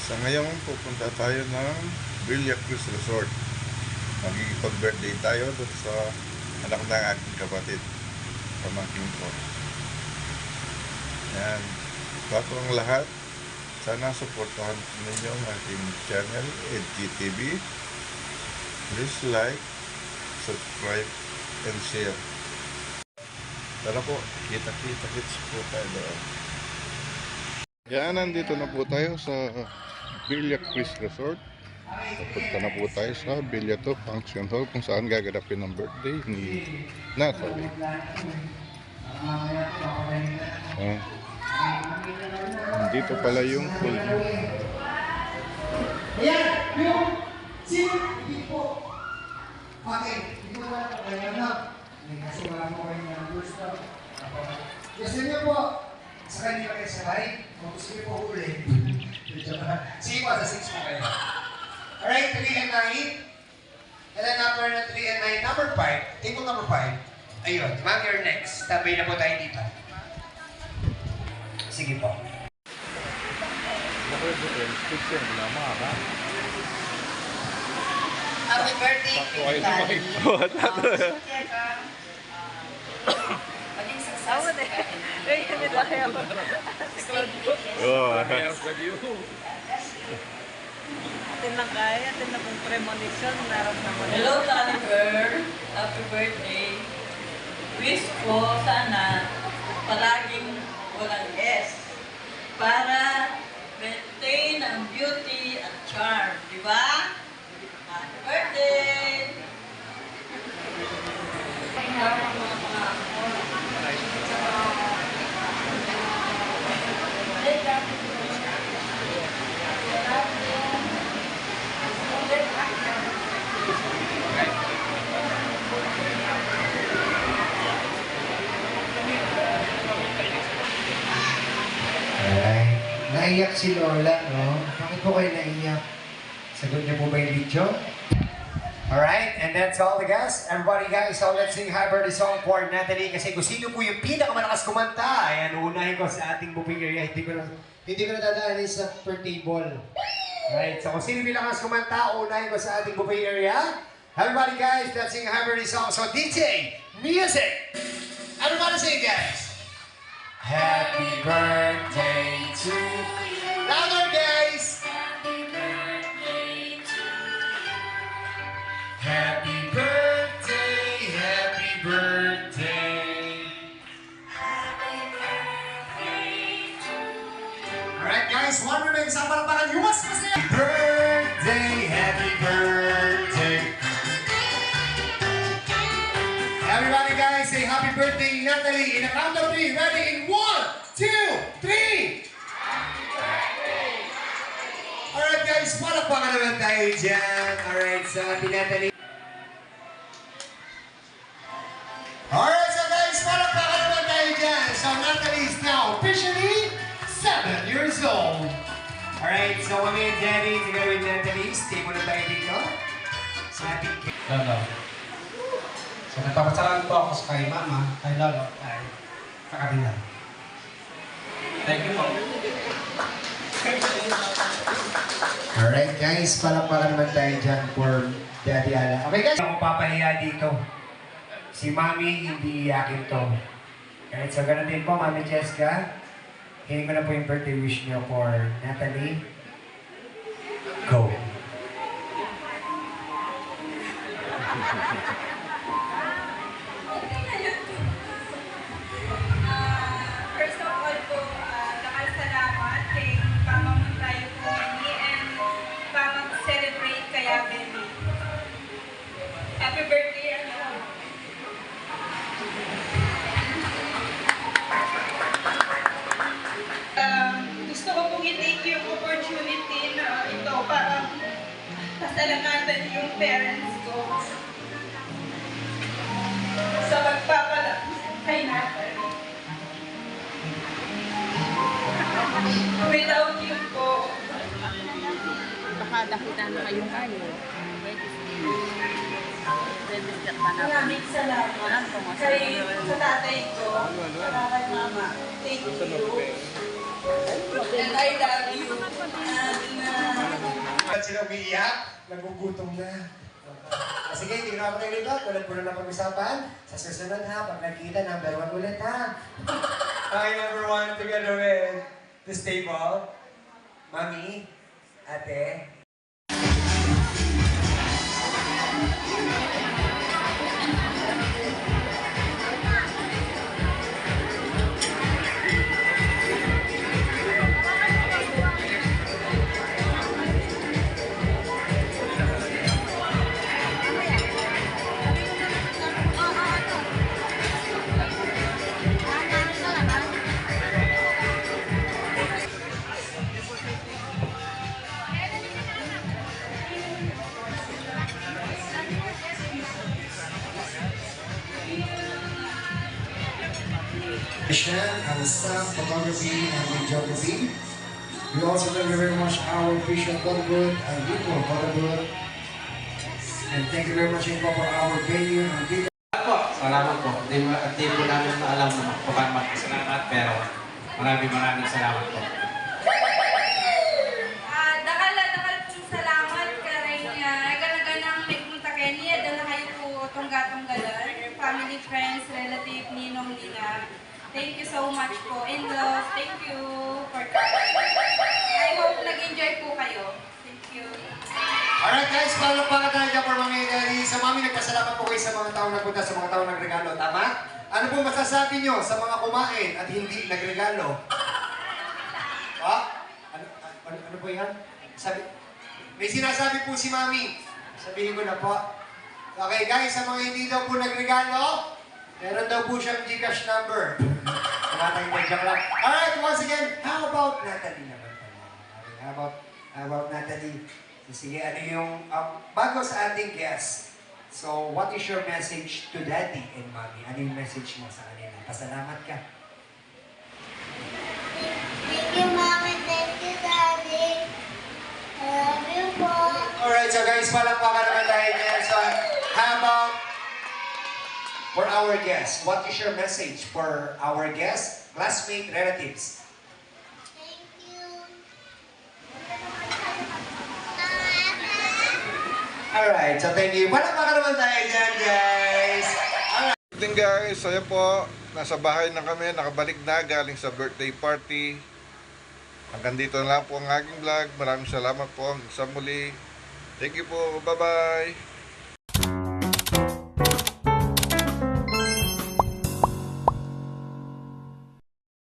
Sa ngayon, pupunta tayo ng Villa Cruz Resort. Magigipag-birthday tayo doon sa anak ng aking kapatid, pamangkin ko. Yan. Bago ang lahat, sana supportahan ninyo ang ating channel, EdGTV. Please like, subscribe, and share. Tara po, kita-kits po tayo doon. Yan, nandito na po tayo sa Villa Cruz Resort. Papunta na po tayo sa Villa 2 Function Hall kung saan gaganapin ang birthday ni Natalie. Dito pala yung pool niya. Ayan, yung hindi po. Okay, hindi ko wala po kayo na. Kasi wala po kayo ng gusto. Gusto niyo po, sa kanila kayo sabay, kung gusto niyo po huli. Sige po, sa 6 po kayo. Alright, 3 and 9. And then number na 3 and 9. Number 5, table number 5. Ayun, ma'am, you're next. Tabay na po tayo dito. Sige po. Happy birthday, maging successful Atin lang kaya, atin na pong premonition, meron naman. Hello, Oliver. Happy birthday. Wish ko sana palaging walang S para maintain ang beauty at charm. Di ba? Happy birthday! Alright. Naiyak si Lola, no? Bakit po kayo naiyak? Sagot niyo po ba yung video? Alright, and that's all the guys. Everybody guys, so let's sing happy birthday song for Natalie. Kasi kung sino po yung pinakamalakas kumanta, ayan, unahin ko sa ating buffet area. Hindi ko na dadaanin sa per table. Alright, so kung sino yung pinakamalakas kumanta, unahin ko sa ating buffet area. Everybody guys, let's sing happy birthday song. So DJ, music! Everybody sing guys! Happy birthday to you. Louder, guys. Happy birthday to Happy birthday, happy birthday. Happy birthday to Alright, guys, one more isang palakpakan. You must listen. Happy birthday, happy birthday. Everybody, guys, say happy birthday, Natalie. In a count of 3, ready? In 1, 2, 3. Alright, guys, palakpakan naman tayo dyan. Alright, so happy Natalie. Alright, so guys, palakpakan naman tayo dyan. So Natalie is now officially 7 years old. Alright, so kami and Daddy, together with Natalie, stay muna tayo dito. So happy Lolo. So nagpapasalamat po ako sa kay Mama, kay Lolo, kay sa kanila. Thank you po. Alright guys, palakpakan naman tayo dyan for Daddy Ala. Okay guys, ako papahiya dito. Si Mami, hindi iyakin to. Alright, so ganun din po, Mami Jessica. Hingin ko na po yung birthday wish niyo for Natalie. Go. First of all po, dakal salamat kay Pamang tayo po Benny and Pamang celebrate kaya Benny. Happy birthday, ano? Gusto ko pong i-take yung opportunity na ito para pasalamatan yung parents ko sa pagpapala kay Natalie. Without you po, Baka dakitan na kayong kayo. maraming salamat kay sa tatay ko, sa kay mama. Thank you. And I love you. And sila umiiyak, nagugutom na. Sige, tingnan ako kayo dito. Tulad po na napag-usapan. Sa susunod ha, pag nakita, number 1 ulit ha. Okay, number 1 together with this table. Mami, ate. Our staff, photography and videography. We also thank you very much our official photo booth and people photo booth. And thank you very much po for our venue and video. Salamat po. Di po namin maalam na magpapasalamat pero maraming salamat po. Dakal po salamat karing ganaganang nagpunta kayo niya. Dala kayo po tungga-tunggalan. Family, friends, relative, ninong, nina. Thank you so much po. In love, thank you for coming. I hope nag-enjoy po kayo. Thank you. Alright guys, palakpakan tayo dyan for mga daddy. Sa mami, nagpasalamat po kayo sa mga taong nagpunta, sa mga taong nagregalo. Tama? Ano po masasabi nyo sa mga kumain at hindi nagregalo? Ha? Ano po yan? May sinasabi po si mami. Sabihin ko na po. Okay guys, sa mga hindi daw po nagregalo, meron daw po siyang Gcash number. Tumatay na joke lang. Alright, once again, how about Natalie naman pala? How about Natalie? Sige, ano yung, bago sa ating guest, so what is your message to daddy and mommy? Ano yung message mo sa kanila? Pasalamat ka. Thank you, Mommy. Thank you, Daddy. I love you po. Alright, so guys, palakpakan naman tayo dyan. So, how about for our guests? What is your message for our guests, classmates, relatives? Thank you. Alright, so thank you. Palakpakan naman tayo dyan, guys. Good guys, ayan po, nasa bahay na kami, nakabalik na galing sa birthday party. Hanggang dito na lang po ang aking vlog. Maraming salamat po sa muli. Thank you po, bye bye.